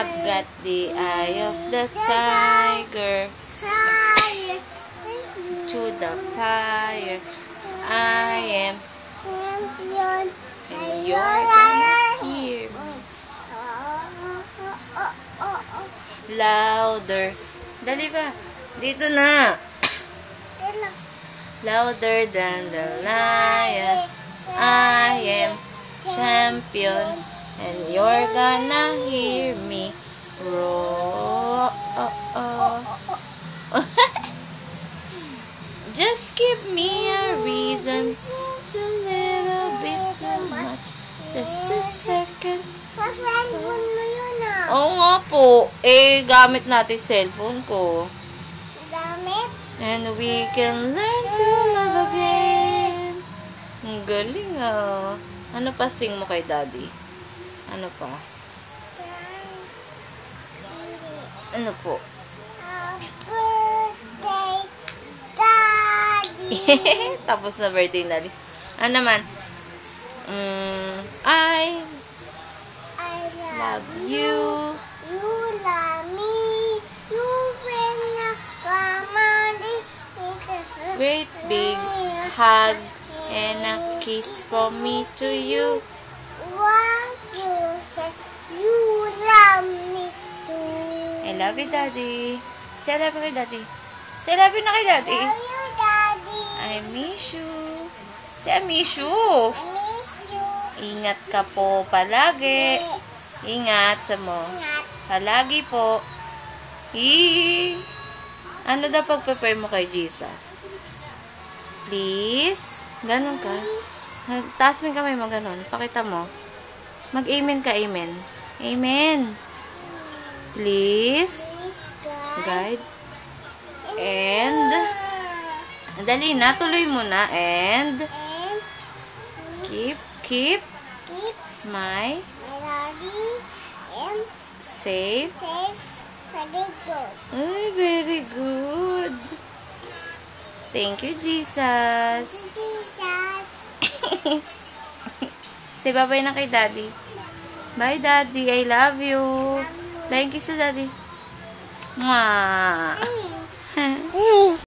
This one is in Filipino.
I've got the eye of the tiger. To the fire. I am champion. and you're gonna hear me. Louder. Dali ba? Dito na. Louder than the lion. I am champion. And you're gonna hear me roar. Just give me a reason. It's a little bit too much. Just a second. Sa cellphone mo yun ah. Oo nga po. Gamit natin cellphone ko. Gamit? And we can learn to love again. Ang galing ah. Ano pa sing mo kay daddy? Ano pa? Ano po? Birthday, Daddy. Tapos na birthday daddy. Ano naman? I love you. You love me. You bring a family. Great big hug and a kiss from me to you. What you say? You love me too. I love you, daddy. Say I love you kay daddy. Say I love you na kay daddy. Love you, Daddy. I miss you. Say I miss you. I miss you. Ingat ka po palagi. Ingat sa mo. Ingat. Palagi po. Ano daw pag-prepare mo kay Jesus? Please? Ganon ka? Taas mo yung kamay mo, ganon. Pakita mo. Mag-amen ka, amen. Amen. Please? Please, God. Guide. And, dali na, tuloy mo na. And, And keep keep my my daddy and safe. safe sa big boat. Ay, very good. Thank you, Jesus. Jesus. Say bye-bye na kay daddy. Bye, daddy. I love you. Thank you sa daddy. Mwah.